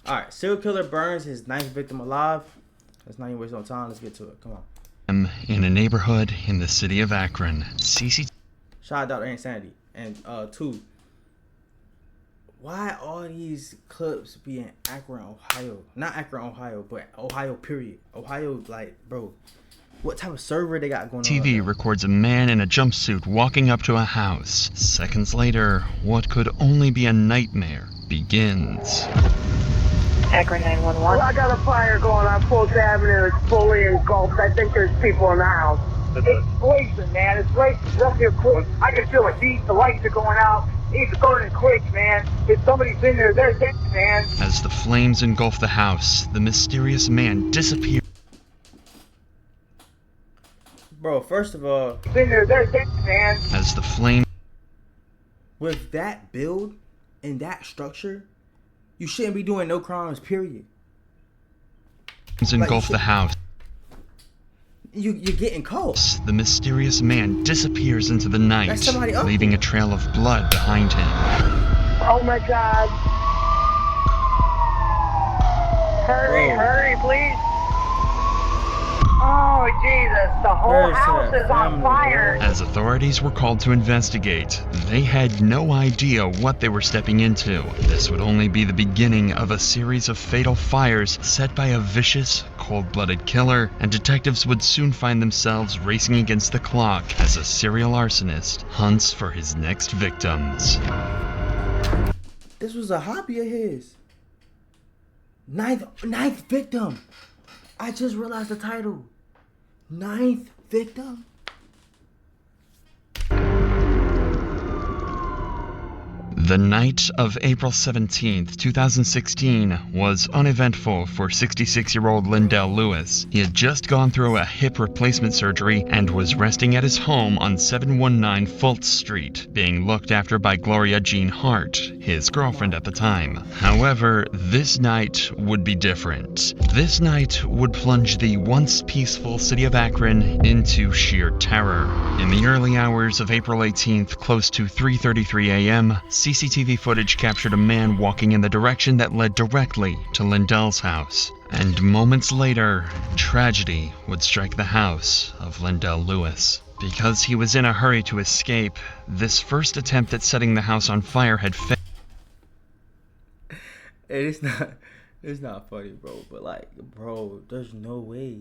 Alright, serial killer burns his ninth victim alive. Let's not even waste no time. Let's get to it. Come on. In a neighborhood in the city of Akron, CCTV Shout out Dr. Insanity. And two, why all these clips be in Akron, Ohio? Not Akron, Ohio, but Ohio, period. Ohio, like, bro, what type of server they got going on? records a man in a jumpsuit walking up to a house. Seconds later, what could only be a nightmare begins. Akron 911. Well, I got a fire going on 4th Avenue. It's fully engulfed. I think there's people in the house. It's blazing, man. It's blazing. Up here quick. I can feel it. The lights are going out. It's burning quick, man. If somebody's in there, they're dead, man. As the flames engulf the house, the mysterious man disappears. Bro, first of all, In there, they're dead, man. As the flames with that build and that structure, you shouldn't be doing no crimes, period. engulf the house, You're getting caught. the mysterious man disappears into the night, That's somebody up leaving there. a trail of blood behind him. Oh, my God. Hurry, Bro. hurry, please. Oh, Jesus. The whole Where's house that is on family, fire. As authorities were called to investigate, they had no idea what they were stepping into. This would only be the beginning of a series of fatal fires set by a vicious, cold-blooded killer, and detectives would soon find themselves racing against the clock as a serial arsonist hunts for his next victims. This was a hobby of his. Ninth victim. I just realized the title. Ninth victim? The night of April 17th, 2016 was uneventful for 66-year-old Lindell Lewis. He had just gone through a hip replacement surgery and was resting at his home on 719 Fultz Street, being looked after by Gloria Jean Hart, his girlfriend at the time. However, this night would be different. This night would plunge the once peaceful city of Akron into sheer terror. In the early hours of April 18th, close to 3:33 a.m., CCTV footage captured a man walking in the direction that led directly to Lindell's house. And moments later, tragedy would strike the house of Lindell Lewis. Because he was in a hurry to escape, this first attempt at setting the house on fire had failed. Hey, it's not funny, bro. But like, bro, there's no way.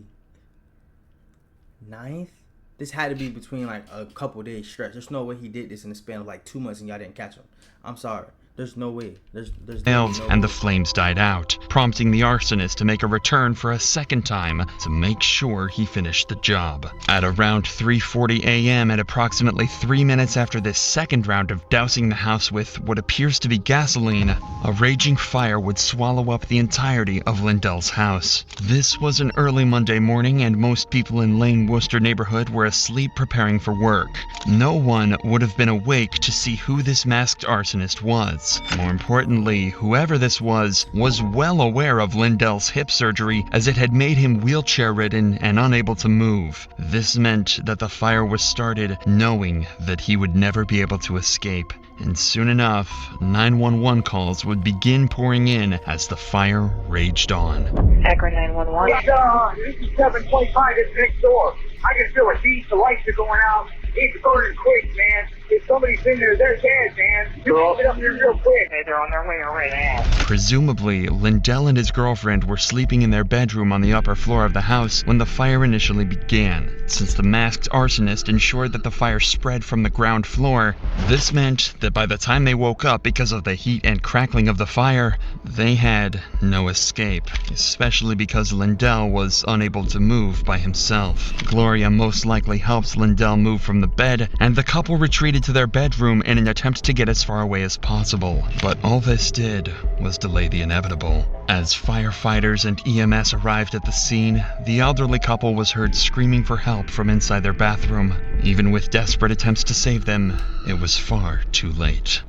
Ninth? This had to be between like a couple days stretch. There's no way he did this in the span of like 2 months and y'all didn't catch him. I'm sorry. There's no way. There's no And the way. flames died out, prompting the arsonist to make a return for a second time to make sure he finished the job. At around 3:40 a.m. and approximately 3 minutes after this second round of dousing the house with what appears to be gasoline, a raging fire would swallow up the entirety of Lindell's house. This was an early Monday morning and most people in Lane Worcester neighborhood were asleep preparing for work. No one would have been awake to see who this masked arsonist was. More importantly, whoever this was well aware of Lindell's hip surgery as it had made him wheelchair-ridden and unable to move. This meant that the fire was started knowing that he would never be able to escape. And soon enough, 911 calls would begin pouring in as the fire raged on. Akron 911. This is 725. It's next door. I can feel it. The lights are going out. It's burning quick, man. If somebody's in there, they're dead, man. Get up there real quick. Hey, they're on their way right now. Presumably, Lindell and his girlfriend were sleeping in their bedroom on the upper floor of the house when the fire initially began. Since the masked arsonist ensured that the fire spread from the ground floor, this meant that by the time they woke up because of the heat and crackling of the fire, they had no escape, especially because Lindell was unable to move by himself. Gloria most likely helped Lindell move from the bed, and the couple retreated to their bedroom in an attempt to get as far away as possible. But all this did was delay the inevitable. As firefighters and EMS arrived at the scene, the elderly couple was heard screaming for help from inside their bathroom. Even with desperate attempts to save them, it was far too late.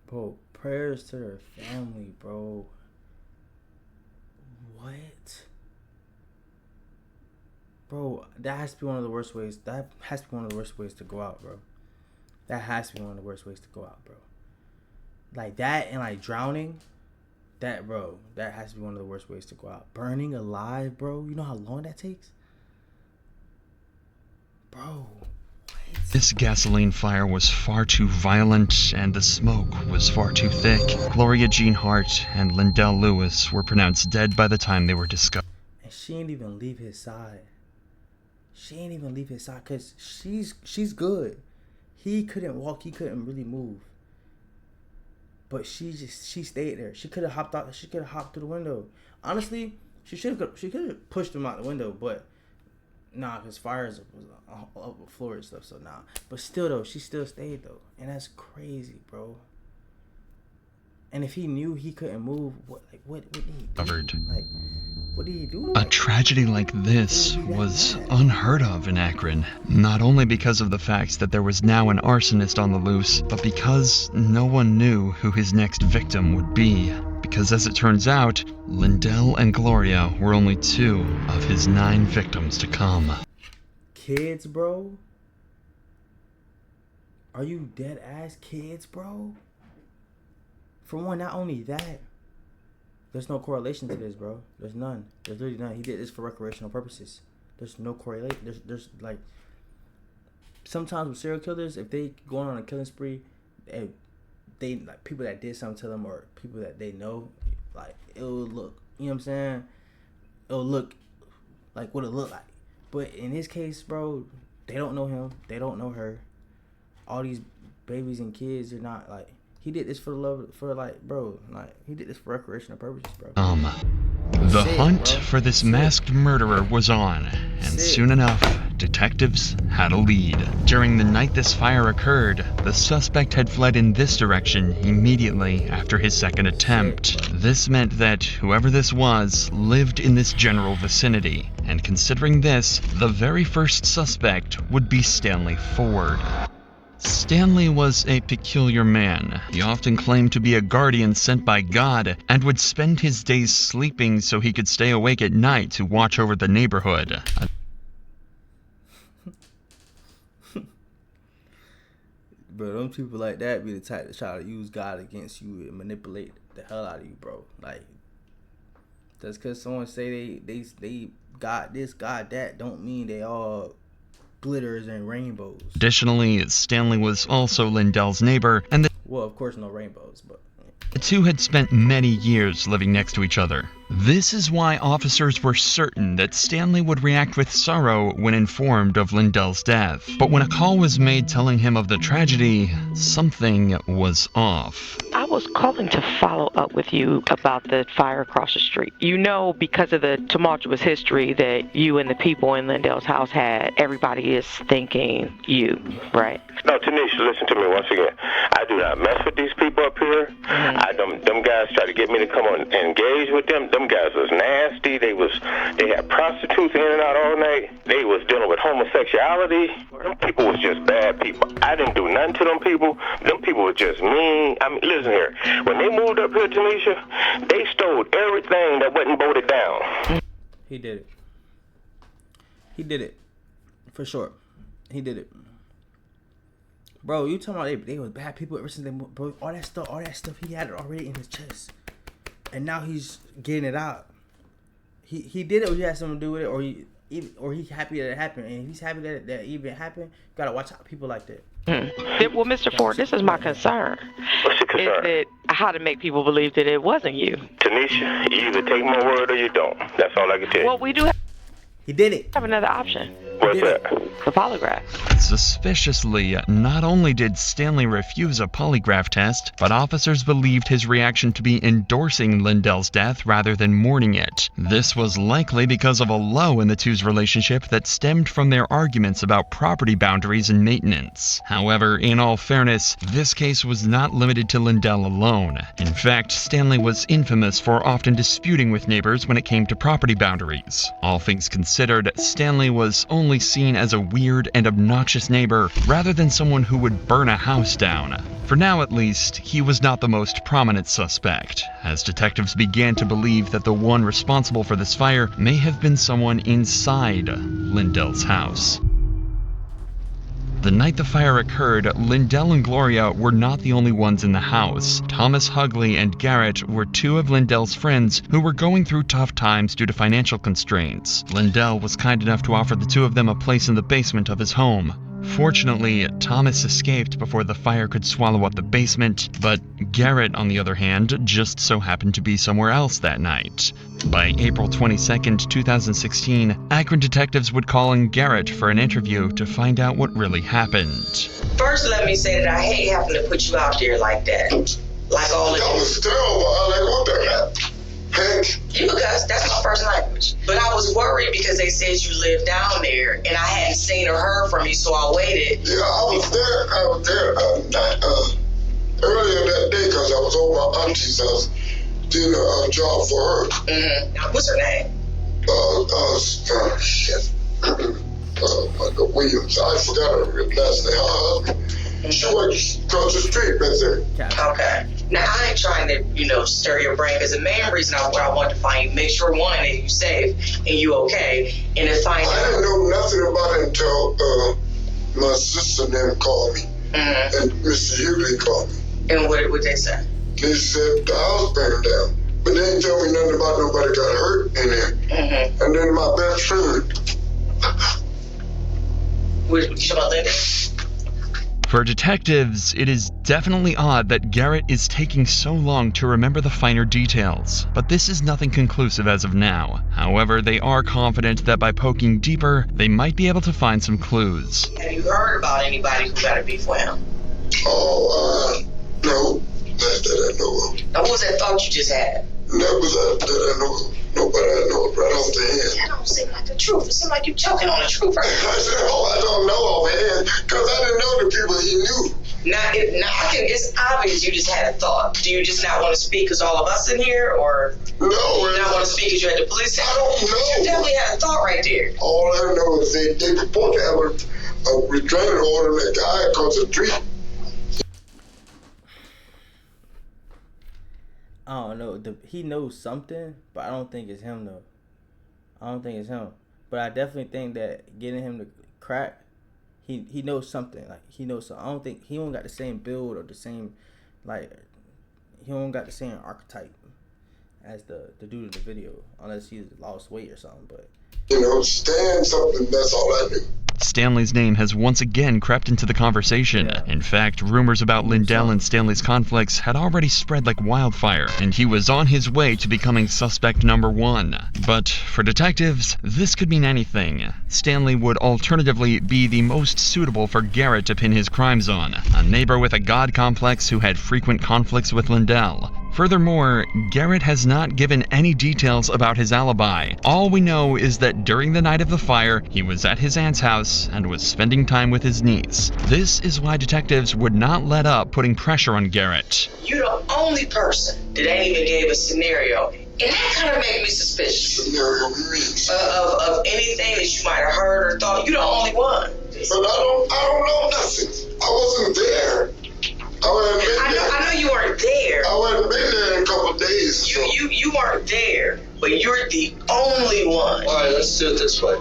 Bro, prayers to their family, bro. What? Bro, that has to be one of the worst ways. That has to be one of the worst ways to go out, bro. That has to be one of the worst ways to go out, bro. Like that and like drowning. That has to be one of the worst ways to go out. Burning alive, bro. You know how long that takes? Bro. This gasoline fire was far too violent and the smoke was far too thick. Gloria Jean Hart and Lindell Lewis were pronounced dead by the time they were discovered. And she didn't even leave his side. Because she's good. He couldn't walk. He couldn't really move. But she stayed there. She could have hopped out. She could have hopped through the window. Honestly, she could have pushed him out the window, but nah, because fires was on the floor and stuff. So nah. But still though, she still stayed though, and that's crazy, bro. And if he knew he couldn't move, what did he do? Like, what did he do? A tragedy like this was unheard of in Akron, not only because of the fact that there was now an arsonist on the loose, but because no one knew who his next victim would be. Because as it turns out, Lindell and Gloria were only 2 of his 9 victims to come. Kids, bro? Are you dead ass kids, bro? For one, not only that, there's no correlation to this, bro. There's none. There's literally none. He did this for recreational purposes. There's no correlation. There's like, sometimes with serial killers, if they going on a killing spree, they like people that did something to them or people that they know, like it'll look, you know what I'm saying? It'll look like what it look like. But in his case, bro, they don't know him. They don't know her. All these babies and kids are not like. He did this for the love, for like, bro, like, he did this for recreational purposes, bro. The hunt for this masked murderer was on, and soon enough, detectives had a lead. During the night this fire occurred, the suspect had fled in this direction immediately after his second attempt. This meant that whoever this was lived in this general vicinity, and considering this, the very first suspect would be Stanley Ford. Stanley was a peculiar man. He often claimed to be a guardian sent by God and would spend his days sleeping so he could stay awake at night to watch over the neighborhood. Bro, them people like that be the type to try to use God against you and manipulate the hell out of you, bro. Like, just because someone say they got this, God that, don't mean they all glitters and rainbows. Additionally, Stanley was also Lindell's neighbor, and well, of course, no rainbows, but the two had spent many years living next to each other. This is why officers were certain that Stanley would react with sorrow when informed of Lindell's death. But when a call was made telling him of the tragedy, something was off. I was calling to follow up with you about the fire across the street. You know, because of the tumultuous history that you and the people in Lindell's house had, everybody is thinking you, right? No, Tanisha, listen to me once again. I do not mess with these people up here. Them guys try to get me to come on and engage with them. Them guys was nasty. They had prostitutes in and out all night. They was dealing with homosexuality. Them people was just bad people. I didn't do nothing to them people. Them people were just mean. I mean, listen here. When they moved up here, Tanisha, they stole everything that wasn't bolted down. He did it. He did it. For sure. He did it. Bro, you talking about they was bad people ever since they moved, bro. All that stuff he had it already in his chest. And now he's getting it out. He did it or he had something to do with it, or he happy that it happened. And if he's happy that it even happened, you gotta watch out people like that. Well, Mr. Ford, this is my concern. What's your concern? Is that how to make people believe that it wasn't you. Tanisha, you either take my word or you don't. That's all I can tell you. Well, we do He did it. have another option. What's that? The polygraph. Suspiciously, not only did Stanley refuse a polygraph test, but officers believed his reaction to be endorsing Lindell's death rather than mourning it. This was likely because of a lull in the two's relationship that stemmed from their arguments about property boundaries and maintenance. However, in all fairness, this case was not limited to Lindell alone. In fact, Stanley was infamous for often disputing with neighbors when it came to property boundaries. All things considered, Stanley was only seen as a weird and obnoxious neighbor rather than someone who would burn a house down. For now at least, he was not the most prominent suspect, as detectives began to believe that the one responsible for this fire may have been someone inside Lindell's house. The night the fire occurred, Lindell and Gloria were not the only ones in the house. Thomas Hugley and Garrett were two of Lindell's friends who were going through tough times due to financial constraints. Lindell was kind enough to offer the two of them a place in the basement of his home. Fortunately, Thomas escaped before the fire could swallow up the basement, but Garrett, on the other hand, just so happened to be somewhere else that night. By April 22, 2016, Akron detectives would call in Garrett for an interview to find out what really happened. First, let me say that I hate having to put you out there like that. Like all of That was terrible. Like, what the heck? Heck. You cuss, that's my first language. But I was worried because they said you lived down there, and I hadn't seen or heard from you, so I waited. Yeah, I was there earlier that day because I was over my auntie's house doing a job for her. Mm-hmm. Now, what's her name? Shit. Williams. I forgot her last name. Her husband. She works across the street right there. Okay. Now, I ain't trying to, stir your brain, because the main reason I wanted to find you, make sure, one, that you safe and you okay, and to find out. I didn't know nothing about it until my sister then called me, and Mr. Hughley called me. And what did they say? They said the house burned down, but they didn't tell me nothing about nobody got hurt in there. And then my best friend. What you about Linda? For detectives, it is definitely odd that Garrett is taking so long to remember the finer details, but this is nothing conclusive as of now. However, they are confident that by poking deeper, they might be able to find some clues. Have you heard about anybody who got a beef with him? No, that I know of. Now, what was that thought you just had? That was that I know of. Nobody I know right off the head. That don't seem like the truth. It seems like you're choking on the truth. I said, I don't know offhand, because I didn't know the people he knew. It's obvious you just had a thought. Do you just not want to speak because all of us in here, or no? You not want to speak because you're at the police station? I don't know. You definitely had a thought right there. All I know is they report to have a restraining order on that guy across the street. I don't know. He knows something, but I don't think it's him though. I don't think it's him. But I definitely think that getting him to crack, he knows something. Like he knows something. I don't think he don't got the same build or the same, like he don't got the same archetype as the dude in the video, unless he's lost weight or something. But stand something. That's all I do. Stanley's name has once again crept into the conversation. Yeah. In fact, rumors about Lindell and Stanley's conflicts had already spread like wildfire, and he was on his way to becoming suspect number one. But for detectives, this could mean anything. Stanley would alternatively be the most suitable for Garrett to pin his crimes on, a neighbor with a god complex who had frequent conflicts with Lindell. Furthermore, Garrett has not given any details about his alibi. All we know is that during the night of the fire, he was at his aunt's house and was spending time with his niece. This is why detectives would not let up putting pressure on Garrett. You're the only person that ain't even gave a scenario. And that kind of made me suspicious. Scenario means of anything that you might have heard or thought. You're the only one. But I don't know nothing. I wasn't there. I know you weren't there. I wasn't been there in a couple of days. You weren't there, but you're the only one. All right, let's do it this way.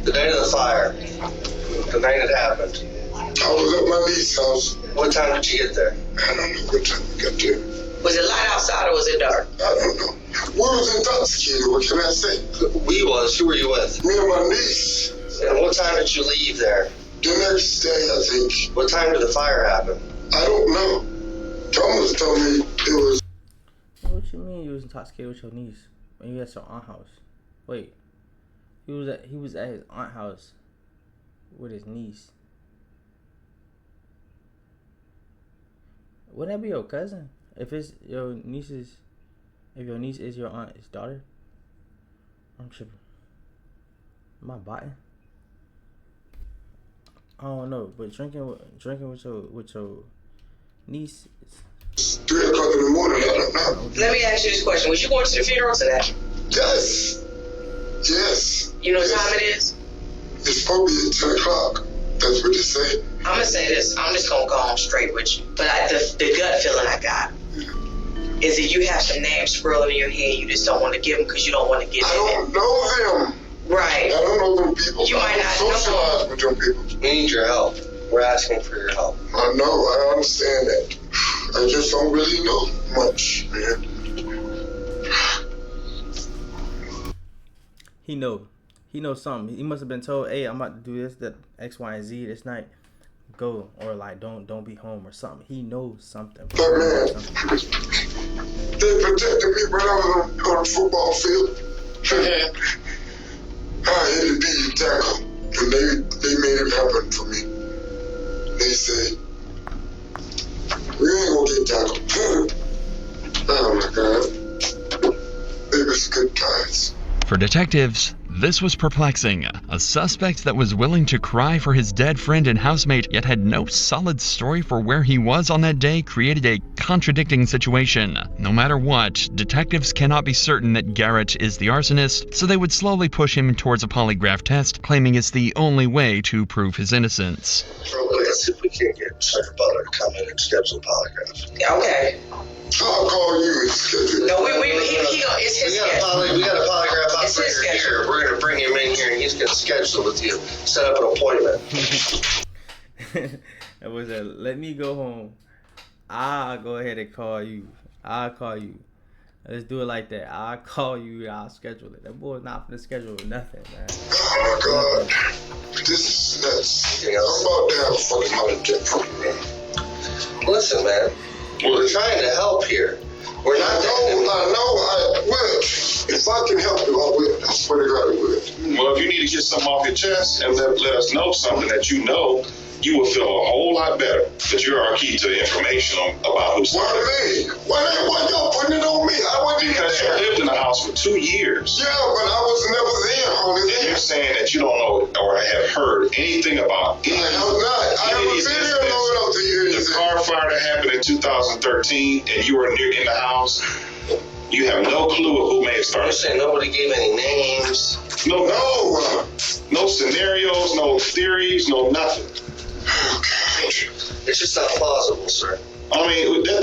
The night of the fire, the night it happened. I was at my niece's house. What time did you get there? I don't know what time we got there. Was it light outside or was it dark? I don't know. We was intoxicated, what can I say? Who were you with? Me and my niece. And what time did you leave there? The next day, I think. What time did the fire happen? I don't know. Thomas told me it was. What you mean you was intoxicated with your niece when you at your aunt's house? Wait, he was at his aunt's house with his niece. Wouldn't that be your cousin? If it's your niece's, if your niece is your aunt's daughter? I'm tripping. Am I botting? I don't know, but drinking with your niece. 3 o'clock in the morning. I don't know. Let me ask you this question: was you going to the funeral today? Yes. You know what time it is? It's probably at 10 o'clock. That's what they say. I'm gonna say this. I'm just gonna go on straight with you. But the gut feeling I got is that you have some names swirling in your head. You just don't want to give them because you don't want to get them. I don't know them. Right. I don't know them people. You might not socialize with them people. We need your help. We're asking for your help. I know, I understand that. I just don't really know much, man. He knows something. He must have been told, hey, I'm about to do this, that X, Y, and Z this night. Go, or like don't be home or something. He knows something. But man, they protected me when I was on the football field. I had to be tackled, and they made it happen for me. They say, we ain't gonna get tackled. Oh my God. It was good times. For detectives, this was perplexing. A suspect that was willing to cry for his dead friend and housemate, yet had no solid story for where he was on that day, created a contradicting situation. No matter what, detectives cannot be certain that Garrett is the arsonist, so they would slowly push him towards a polygraph test, claiming it's the only way to prove his innocence. Let's see if we can get Sergeant Butler to come in and schedule a polygraph. Okay. I'll call you and schedule. No, it's his schedule. We got a polygraph It's his operator schedule. here. We're going to bring him in here and he's going to schedule with you. Set up an appointment. It was a let me go home. I'll go ahead and call you. I'll call you. Let's do it like that. I'll call you. I'll schedule it. That boy's not gonna schedule nothing, man. Oh my God. This is nuts. I'm about to have a fucking heart attack, man. Listen, man. We're trying to help here. We're not. I will. If I can help you, I will. I swear to God, I will. Well, if you need to get something off your chest and let us know something that you know, you will feel a whole lot better that you're our key to information about who's. Why me? Why y'all putting it on me? I wasn't even because you there. lived in the house for 2 years. Yeah, but I was never there, honey. And you're saying that you don't know or have heard anything about any. I have not. I haven't been here long enough to hear the anything. car fire that happened in 2013, and you were in the house. You have no clue of who may have started. You're saying nobody gave any names. No scenarios, no theories, no nothing. It's just not plausible, sir. I mean, that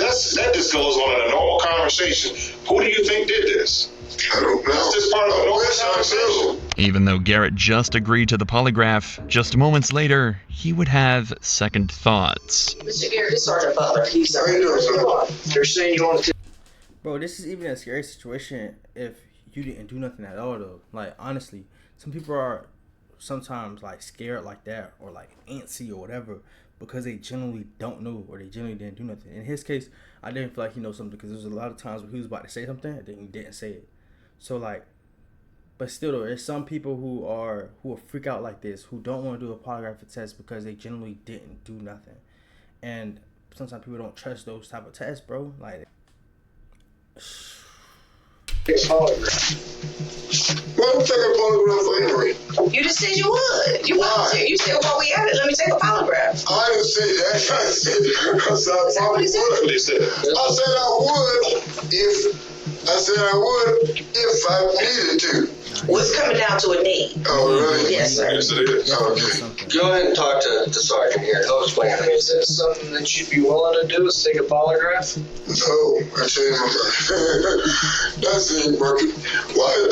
just goes on in a normal conversation. Who do you think did this? I don't know. That's just part of a normal conversation. Even though Garrett just agreed to the polygraph, just moments later, he would have second thoughts. Mr. Garrett, this Sergeant Butler. He's How you doing, sir? You're saying you want to. Bro, this is even a scary situation if you didn't do nothing at all, though. Like, honestly, some people are sometimes, like, scared like that or, like, antsy or whatever because they genuinely don't know or they genuinely didn't do nothing. In his case, I didn't feel like he knows something because there was a lot of times where he was about to say something and then he didn't say it. So, like, but still, though, there's some people who will freak out like this, who don't want to do a polygraph test because they genuinely didn't do nothing. And sometimes people don't trust those type of tests, bro. Like, Why don't you take a polygraph anyway? You just said you would. You want to. You said, while we at it, let me take a polygraph. I didn't say that. I said I probably would. I said I would if I needed to. Well, it's coming down to a need. Oh, really? Yes, sir. Yes, it is. Okay. Go ahead and talk to Sergeant here. He'll explain things. Is this something that you'd be willing to do, is take a polygraph? No, I changed my mind. That ain't working. Why is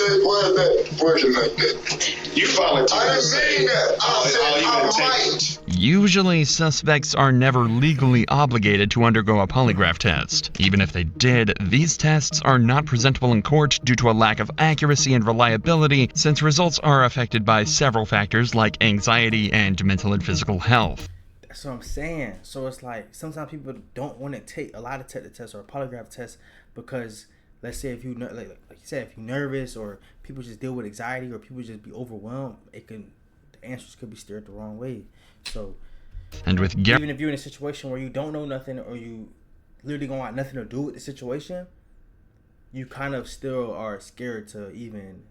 that working like that? You volunteered. I didn't mean that. I said I might. Usually, suspects are never legally obligated to undergo a polygraph test. Even if they did, these tests are not presentable in court due to a lack of accuracy and reliability, since results are affected by several factors like anxiety and mental and physical health. that's what I'm saying. So it's like sometimes people don't want to take a lot of tests or a polygraph test because let's say if you like you said, if you're nervous or people just deal with anxiety or people just be overwhelmed, the answers could be steered the wrong way. So, and with even if you're in a situation where you don't know nothing or you literally don't want nothing to do with the situation, you kind of still are scared to even,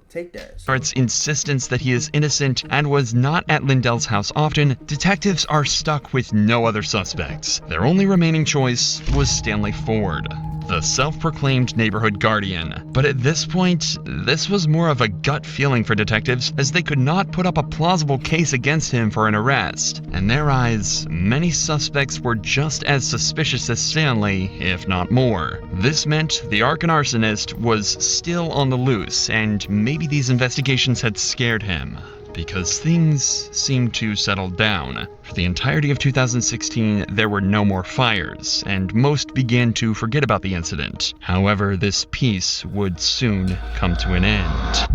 take that. So, Garrett's insistence that he is innocent and was not at Lindell's house often, detectives are stuck with no other suspects. Their only remaining choice was Stanley Ford, the self-proclaimed neighborhood guardian. But at this point, this was more of a gut feeling for detectives, as they could not put up a plausible case against him for an arrest. In their eyes, many suspects were just as suspicious as Stanley, if not more. This meant the Arkan arsonist was still on the loose, and maybe these investigations had scared him. because things seemed to settle down. For the entirety of 2016, there were no more fires, and most began to forget about the incident. However, this peace would soon come to an end.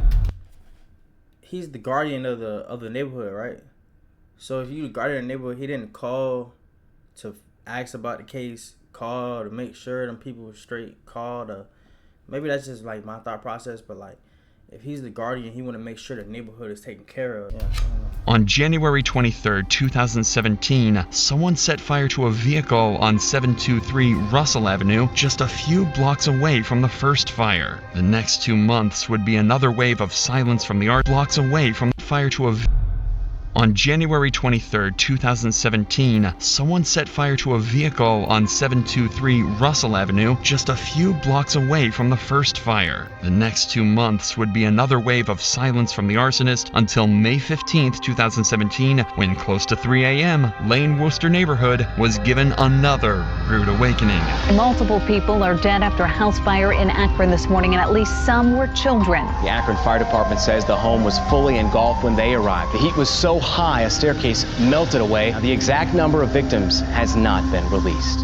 He's the guardian of the neighborhood, right? So if you the guardian of the neighborhood, he didn't call to ask about the case, call to make sure them people were straight, call to, maybe that's just like my thought process, but like if he's the guardian, he want to make sure the neighborhood is taken care of. Yeah, I don't know. On January 23, 2017, someone set fire to a vehicle on 723 Russell Avenue, just a few blocks away from the first fire. The next 2 months would be another wave of silence from the blocks away from the fire to a On January 23, 2017, someone set fire to a vehicle on 723 Russell Avenue, just a few blocks away from the first fire. The next 2 months would be another wave of silence from the arsonist until May 15, 2017, when close to 3 a.m., Lane Worcester neighborhood was given another rude awakening. Multiple people are dead after a house fire in Akron this morning, and at least some were children. The Akron Fire Department says the home was fully engulfed when they arrived. The heat was so high, a staircase melted away. The exact number of victims has not been released.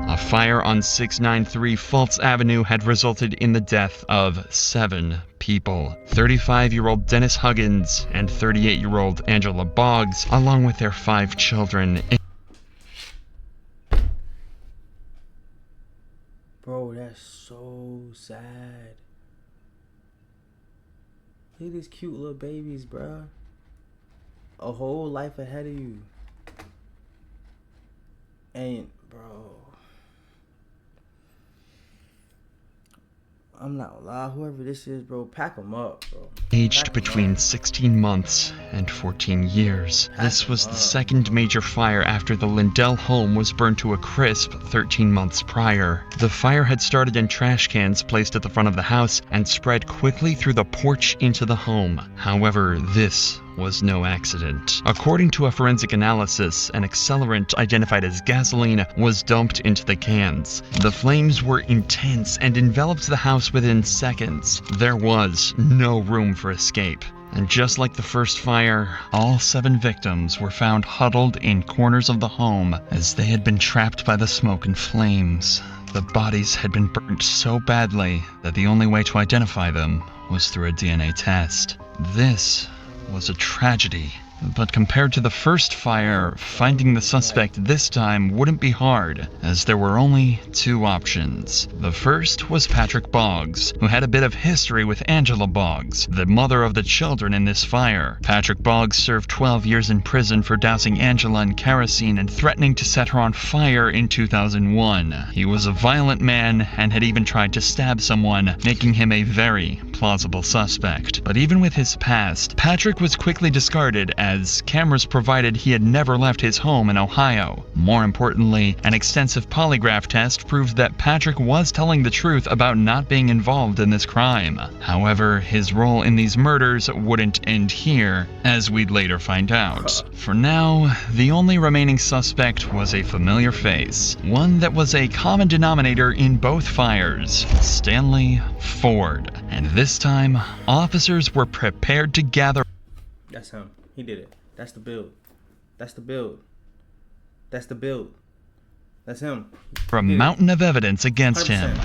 A fire on 693 Fultz Avenue had resulted in the death of 7 people. 35-year-old Dennis Huggins and 38-year-old Angela Boggs, along with their 5 children. Bro, that's so sad. Look at these cute little babies, bro. A whole life ahead of you. And, bro, I'm not gonna lie, whoever this is, bro, pack them up, bro. Aged between 16 months and 14 years. This was the second major fire after the Lindell home was burned to a crisp 13 months prior. The fire had started in trash cans placed at the front of the house and spread quickly through the porch into the home. However, this was no accident. According to a forensic analysis, an accelerant identified as gasoline was dumped into the cans. The flames were intense and enveloped the house within seconds. There was no room for escape. And just like the first fire, all 7 victims were found huddled in corners of the home as they had been trapped by the smoke and flames. The bodies had been burnt so badly that the only way to identify them was through a DNA test. This was a tragedy, but compared to the first fire, finding the suspect this time wouldn't be hard, as there were only 2 options. The first was Patrick Boggs, who had a bit of history with Angela Boggs, the mother of the children in this fire. Patrick Boggs served 12 years in prison for dousing Angela in kerosene and threatening to set her on fire in 2001. He was a violent man and had even tried to stab someone, making him a very plausible suspect. But even with his past, Patrick was quickly discarded as cameras provided he had never left his home in Ohio. More importantly, an extensive polygraph test proved that Patrick was telling the truth about not being involved in this crime. However, his role in these murders wouldn't end here, as we'd later find out. For now, the only remaining suspect was a familiar face, one that was a common denominator in both fires: Stanley Ford. And this time, officers were prepared to gather. That's him. He did it. That's the build. That's the build. That's the build. That's him. For a mountain of evidence against 100%. him.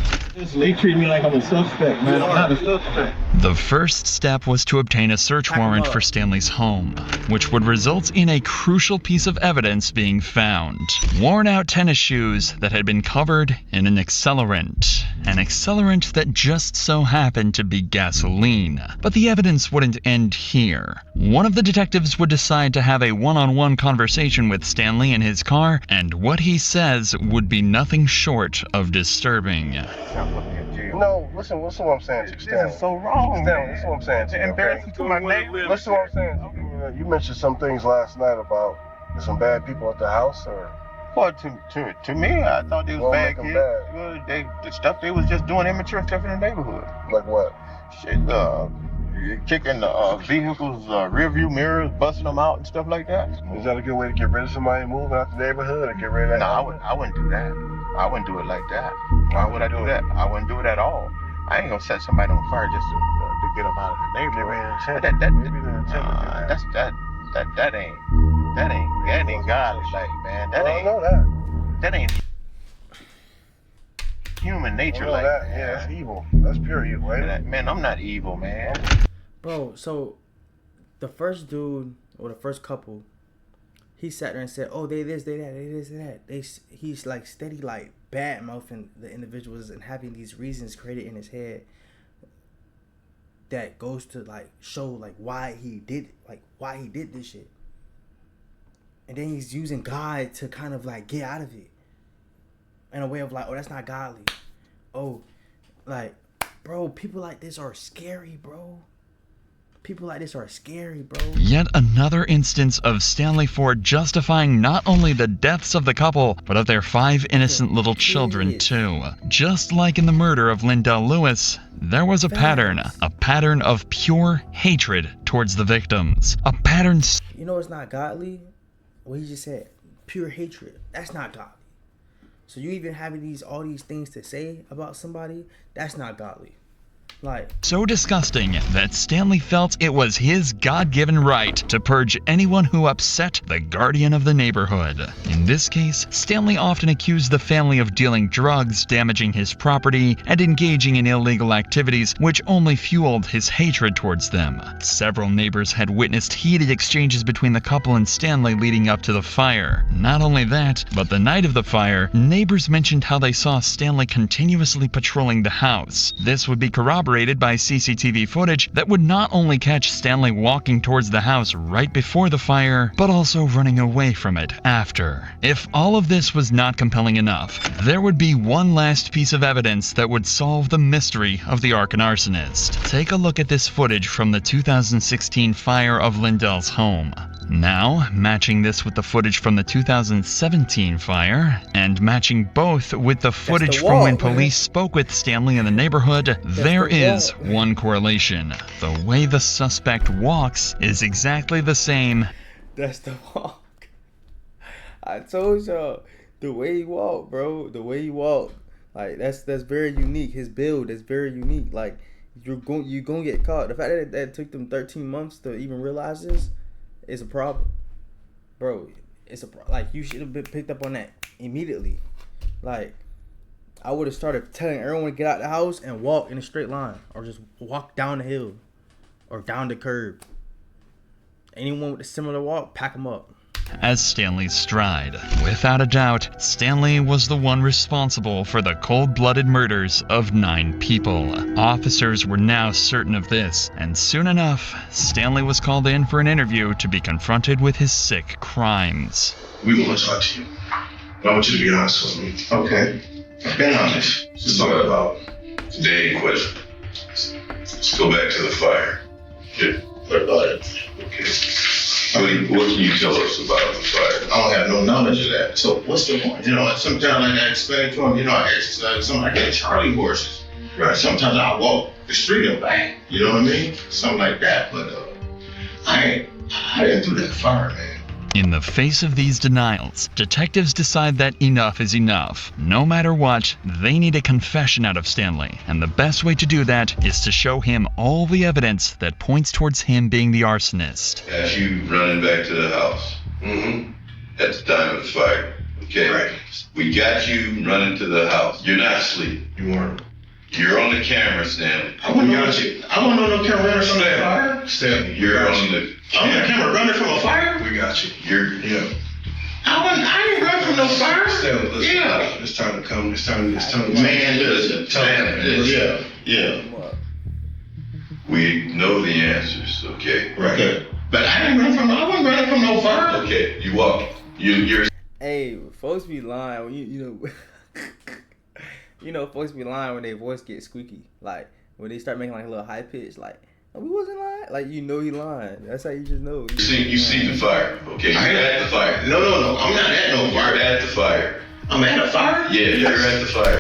They treat me like I'm a suspect, man. I'm not a suspect. The first step was to obtain a search warrant for Stanley's home, which would result in a crucial piece of evidence being found: worn out tennis shoes that had been covered in an accelerant that just so happened to be gasoline. But the evidence wouldn't end here. One of the detectives would decide to have a one-on-one conversation with Stanley in his car, and what he says would be nothing short of disturbing. No, listen what I'm saying to you, Stanley. This is so wrong, Stanley, listen what I'm saying to you. Embarrassing to my neighbors. Listen what I'm saying. You mentioned some things last night about there's some bad people at the house, or? Well, to me, I thought they was bad kids. Well, the stuff they was just doing immature stuff in the neighborhood. Like what? Shit, kicking vehicles, rear view mirrors, busting them out and stuff like that. Is that a good way to get rid of somebody moving out the neighborhood or get rid of that? No, I wouldn't do that. I wouldn't do it like that. Why would I do that? I wouldn't do it at all. I ain't gonna set somebody on fire just to get them out of the neighborhood. That ain't godly, like, man. That ain't human nature, like, that. man. Yeah, that's evil. That's pure evil, right? Man, I'm not evil, man. Bro, so the first dude or the first couple, he sat there and said, "Oh, they this, they that, they this, they that." He's like steady, like bad mouthing the individuals and having these reasons created in his head that goes to like show like why he did this shit. And then he's using God to kind of like get out of it in a way of like, oh, that's not godly. Oh, like, bro, people like this are scary, bro. People like this are scary, bro. Yet another instance of Stanley Ford justifying not only the deaths of the couple, but of their 5 innocent little children too. Just like in the murder of Lindell Lewis, there was a pattern of pure hatred towards the victims. A pattern. You know it's not godly? What he just said, pure hatred. That's not godly. So you even having all these things to say about somebody, that's not godly. Like, so disgusting that Stanley felt it was his God-given right to purge anyone who upset the guardian of the neighborhood. In this case, Stanley often accused the family of dealing drugs, damaging his property, and engaging in illegal activities, which only fueled his hatred towards them. Several neighbors had witnessed heated exchanges between the couple and Stanley leading up to the fire. Not only that, but the night of the fire, neighbors mentioned how they saw Stanley continuously patrolling the house. This would be corroborated by CCTV footage that would not only catch Stanley walking towards the house right before the fire, but also running away from it after. If all of this was not compelling enough, there would be one last piece of evidence that would solve the mystery of the Arkan arsonist. Take a look at this footage from the 2016 fire of Lindell's home. Now, matching this with the footage from the 2017 fire, and matching both with the footage from when police spoke with Stanley in the neighborhood, there is one correlation. The way the suspect walks is exactly the same. That's the walk. I told y'all, the way he walked, bro, the way he walked, like that's very unique. His build is very unique. Like you're gonna get caught. The fact that it took them 13 months to even realize this is a problem, bro. It's like you should have been picked up on that immediately. Like I would have started telling everyone to get out the house and walk in a straight line, or just walk down the hill, or down the curb. Anyone with a similar walk, pack them up. As Stanley's stride. Without a doubt, Stanley was the one responsible for the cold-blooded murders of 9 people. Officers were now certain of this, and soon enough, Stanley was called in for an interview to be confronted with his sick crimes. We want to talk to you. I want you to be honest with me. Okay. I've been honest. Let's talk about the day in question. Let's go back to the fire. Yeah. What about it? Okay. What can you tell us about the fire? I don't have no knowledge of that. So what's the point? You know, sometimes I explain to them, I exercise, I get Charlie horses. Right. Sometimes I walk the street and back. You know what I mean? Something like that. But I didn't do that fire, man. In the face of these denials, detectives decide that enough is enough. No matter what, they need a confession out of Stanley, and the best way to do that is to show him all the evidence that points towards him being the arsonist. As you running back to the house. Mm-hmm. At the time of the fire. Okay. Right. We got you running to the house. You're not asleep. You weren't. You're on the camera, Stanley. I wouldn't know no camera running from the fire. Stanley, you're on the camera running from a fire? We got you. I didn't run from no fire. Stanley, listen. Yeah. It's time to come. It's time to man, listen. Yeah. We know the answers, okay? Right. Okay. But I wasn't running from no fire. Okay, you walk. You're. Hey, folks be lying. You know, folks be lying when their voice gets squeaky. Like, when they start making like a little high pitch, like, oh, we wasn't lying. Like, you know he lying. That's how you just know. You see the fire, okay? You're at the fire. No. I'm not at no fire. You're at the fire. I'm at a fire? Yeah, you're at the fire.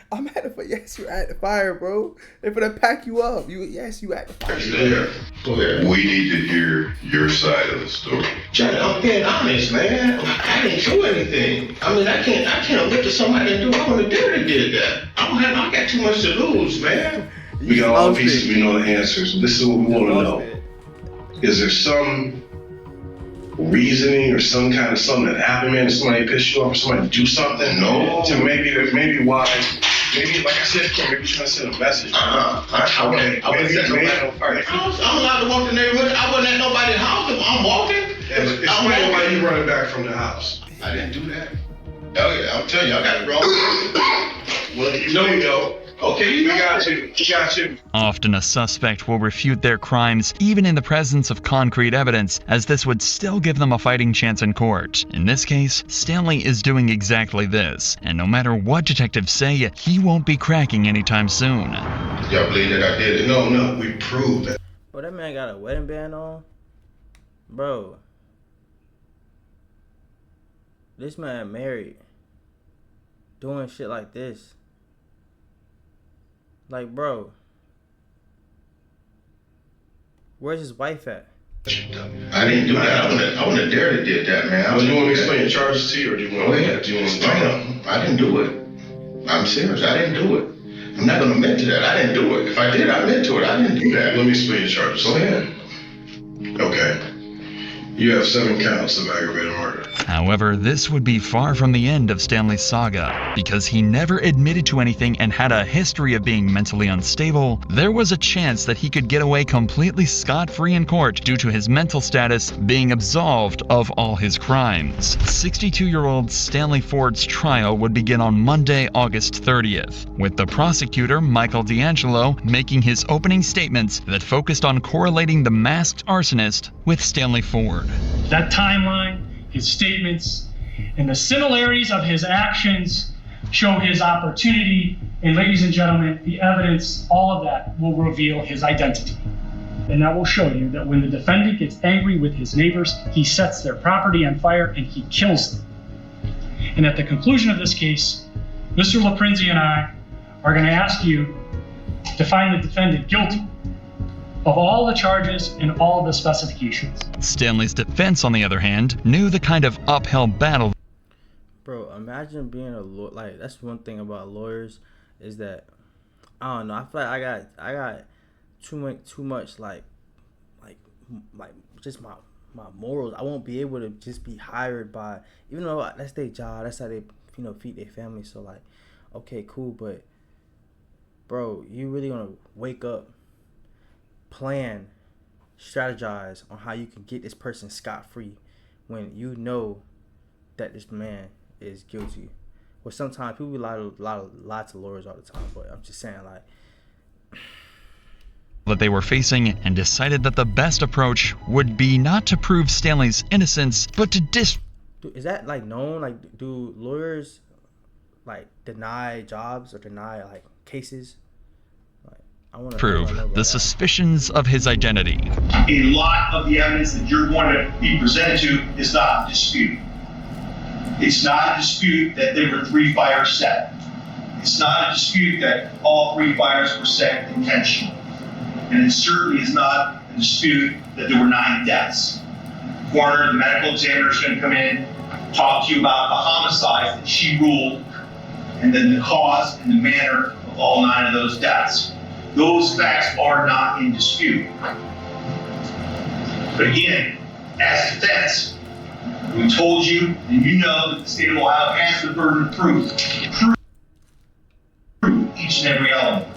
I'm at the fire. Yes, you're at the fire, bro. They're gonna pack you up. Yes, you at the fire. Yeah. We need to hear your side of the story. Johnny, I'm being honest, man. I didn't do anything. I mean, I can't look at somebody and do. I would have did that. I got too much to lose, man. We got all the pieces. We know the answers. This is what we want to know. Is there some reasoning or some kind of something that happened, man? Did somebody piss you off or somebody do something? No. So maybe why? Maybe, like I said, maybe you're trying to send a message. Okay. I wouldn't set nobody on fire. I'm allowed to walk the neighborhood. I wasn't at nobody's house. I'm walking. Explain why you running back from the house. I didn't do that. Oh yeah, I'm telling you, I got it wrong. Well, you know. Okay, we got you. Often a suspect will refute their crimes even in the presence of concrete evidence, as this would still give them a fighting chance in court. In this case, Stanley is doing exactly this, and no matter what detectives say, he won't be cracking anytime soon. Y'all believe that I did it? No, we proved it. Bro, that man got a wedding band on? Bro. This man married. Doing shit like this. Like, bro, where's his wife at? I didn't do that. I wouldn't have dared to did that, man. You want me to explain the charges to you, or do you want to explain them? I didn't do it. I'm serious. I didn't do it. I'm not going to admit to that. I didn't do it. If I did, I admit to it. I didn't do that. Let me explain the charges. Go ahead. Okay. You have 7 counts of aggravated murder. However, this would be far from the end of Stanley's saga. Because he never admitted to anything and had a history of being mentally unstable, there was a chance that he could get away completely scot-free in court due to his mental status being absolved of all his crimes. 62-year-old Stanley Ford's trial would begin on Monday, August 30th, with the prosecutor, Michael D'Angelo, making his opening statements that focused on correlating the masked arsonist with Stanley Ford. That timeline, his statements, and the similarities of his actions show his opportunity. And ladies and gentlemen, the evidence, all of that will reveal his identity. And that will show you that when the defendant gets angry with his neighbors, he sets their property on fire and he kills them. And at the conclusion of this case, Mr. LaPrinzi and I are going to ask you to find the defendant guilty of all the charges and all of the specifications. Stanley's defense, on the other hand, knew the kind of uphill battle. Bro, imagine being a lawyer. Like, that's one thing about lawyers is that, I don't know, I feel like I got too much like just my morals. I won't be able to just be hired by, even though that's their job, that's how they feed their family. So like, okay, cool, but bro, you really gonna wake up, plan, strategize on how you can get this person scot-free when you know that this man is guilty. Well, sometimes people lie to lawyers all the time, but I'm just saying, like, that they were facing, and decided that the best approach would be not to prove Stanley's innocence, but to is that like known? Like, do lawyers like deny jobs or deny like cases? Prove the suspicions of his identity. A lot of the evidence that you're going to be presented to is not in dispute. It's not a dispute that there were 3 fires set. It's not a dispute that all 3 fires were set intentionally. And it certainly is not a dispute that there were 9 deaths. The coroner, the medical examiner is going to come in, talk to you about the homicides that she ruled, and then the cause and the manner of all 9 of those deaths. Those facts are not in dispute. But again, as defense, we told you, and you know that the state of Ohio has the burden of proof. Prove each and every element.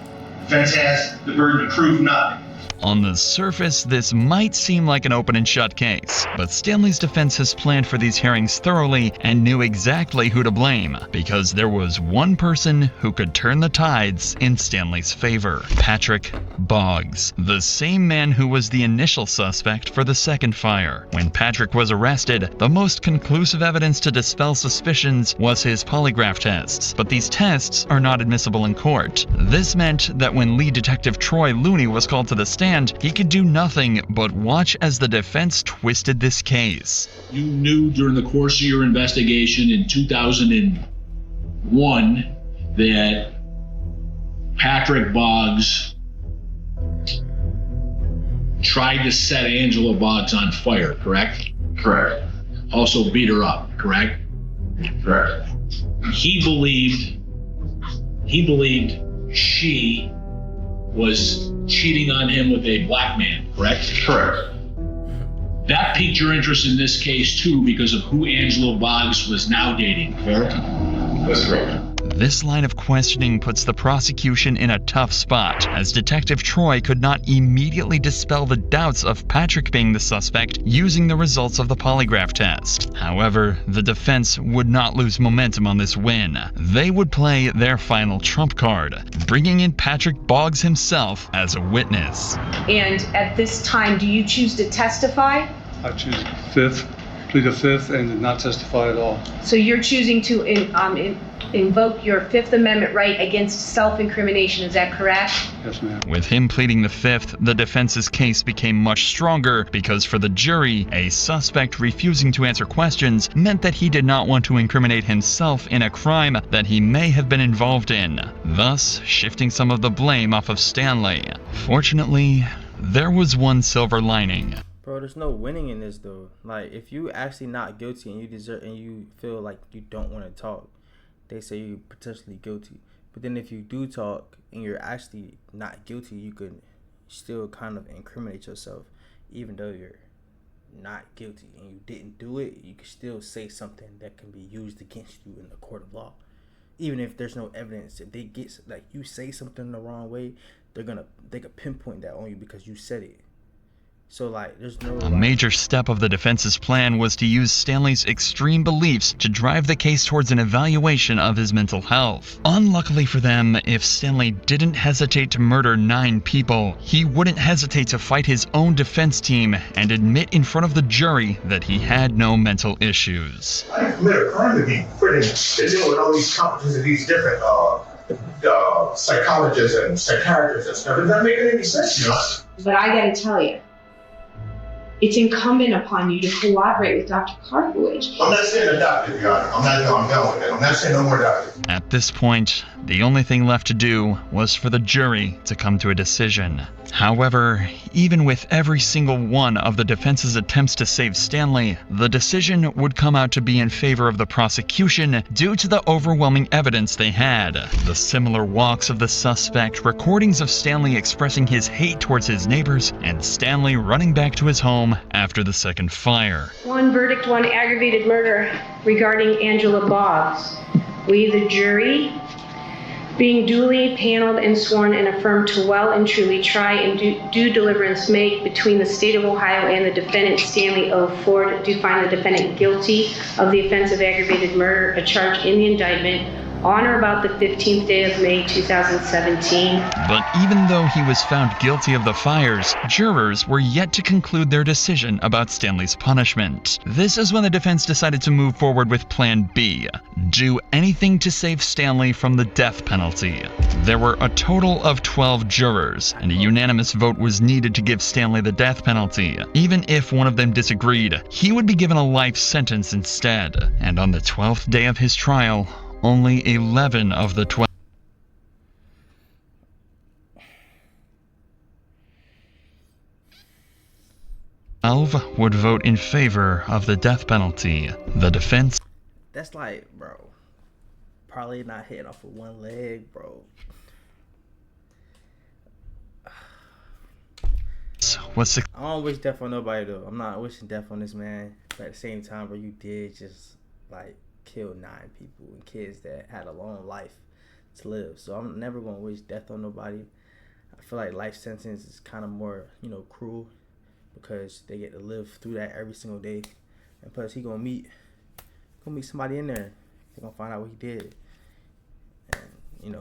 Defense has the burden to prove nothing. On the surface, this might seem like an open and shut case, but Stanley's defense has planned for these hearings thoroughly and knew exactly who to blame, because there was one person who could turn the tides in Stanley's favor: Patrick Boggs, the same man who was the initial suspect for the second fire. When Patrick was arrested, the most conclusive evidence to dispel suspicions was his polygraph tests, but these tests are not admissible in court. This meant that when lead detective Troy Looney was called to the stand, he could do nothing but watch as the defense twisted this case. You knew during the course of your investigation in 2001 that Patrick Boggs tried to set Angela Boggs on fire, correct? Correct. Also beat her up, correct? Correct. He believed she was cheating on him with a black man, correct? Correct. That piqued your interest in this case too because of who Angela Boggs was now dating, fair? That's correct. This line of questioning puts the prosecution in a tough spot, as Detective Troy could not immediately dispel the doubts of Patrick being the suspect using the results of the polygraph test. However, the defense would not lose momentum on this win. They would play their final trump card, bringing in Patrick Boggs himself as a witness. And at this time, do you choose to testify? I choose plead the fifth, and not testify at all. So you're choosing to invoke your Fifth Amendment right against self-incrimination, is that correct? Yes, ma'am. With him pleading the fifth, the defense's case became much stronger because for the jury, a suspect refusing to answer questions meant that he did not want to incriminate himself in a crime that he may have been involved in, thus shifting some of the blame off of Stanley. Fortunately, there was one silver lining. Bro, there's no winning in this though. Like, if you actually not guilty and you feel like you don't want to talk, they say you're potentially guilty. But then if you do talk and you're actually not guilty, you could still kind of incriminate yourself. Even though you're not guilty and you didn't do it, you can still say something that can be used against you in the court of law. Even if there's no evidence, if they get, like, you say something the wrong way, they could pinpoint that on you because you said it. So, like, there's no... A major step of the defense's plan was to use Stanley's extreme beliefs to drive the case towards an evaluation of his mental health. Unluckily for them, if Stanley didn't hesitate to murder 9 people, he wouldn't hesitate to fight his own defense team and admit in front of the jury that he had no mental issues. I commit a crime to be put to deal with all these companies and these different psychologists and psychiatrists and stuff. Is that making any sense, you know? But I gotta tell you, it's incumbent upon you to cooperate with Dr. Karpowicz. I'm not saying a doctor, Your Honor. I'm done with it. I'm not saying no more doctor. At this point, the only thing left to do was for the jury to come to a decision. However, even with every single one of the defense's attempts to save Stanley, the decision would come out to be in favor of the prosecution due to the overwhelming evidence they had. The similar walks of the suspect, recordings of Stanley expressing his hate towards his neighbors, and Stanley running back to his home after the second fire. One verdict, one aggravated murder regarding Angela Boggs. We, the jury, being duly paneled and sworn and affirmed to well and truly try and do deliverance make between the state of Ohio and the defendant Stanley O. Ford, do find the defendant guilty of the offense of aggravated murder, a charge in the indictment, on or about the 15th day of May 2017. But even though he was found guilty of the fires, jurors were yet to conclude their decision about Stanley's punishment. This is when the defense decided to move forward with Plan B, do anything to save Stanley from the death penalty. There were a total of 12 jurors, and a unanimous vote was needed to give Stanley the death penalty. Even if one of them disagreed, he would be given a life sentence instead. And on the 12th day of his trial, only 11 of the 12 would vote in favor of the death penalty. The defense... That's like, bro, probably not hitting off of one leg, bro. I don't wish death on nobody, though. I'm not wishing death on this man. But at the same time, bro, you did just, like, kill 9 people and kids that had a long life to live. So I'm never going to wish death on nobody. I feel like life sentence is kind of more, cruel because they get to live through that every single day. And plus, he going to meet somebody in there. They're going to find out what he did. And,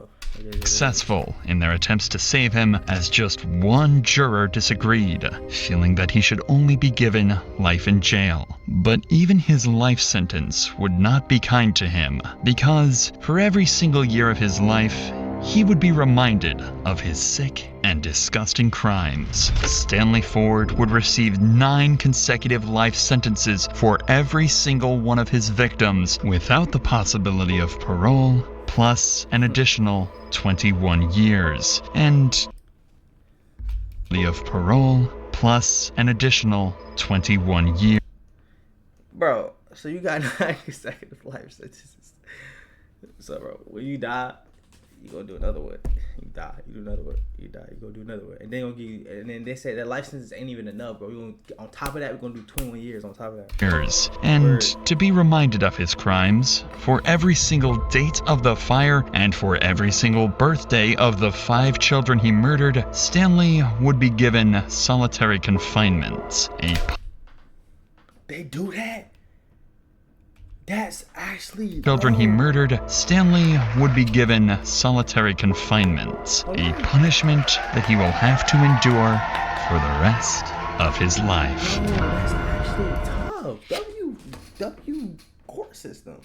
successful in their attempts to save him, as just one juror disagreed, feeling that he should only be given life in jail. But even his life sentence would not be kind to him, because for every single year of his life, he would be reminded of his sick and disgusting crimes. Stanley Ford would receive 9 consecutive life sentences for every single one of his victims, without the possibility of parole, plus an additional 21 years, and of parole plus an additional 21 years. Bro, so you got 9 consecutive life sentences. So, bro, when you die, you gonna do another one. You die, you do another one. You die, you gonna do another one. And then gonna give you, and then they say that life sentence ain't even enough, bro. We gonna, on top of that, we're gonna do 21 years on top of that. Years. And to be reminded of his crimes, for every single date of the fire and for every single birthday of the 5 children he murdered, Stanley would be given solitary confinement. They do that? That's actually... Children he murdered, Stanley would be given solitary confinement, a punishment that he will have to endure for the rest of his life. Oh, that's actually tough. W court system.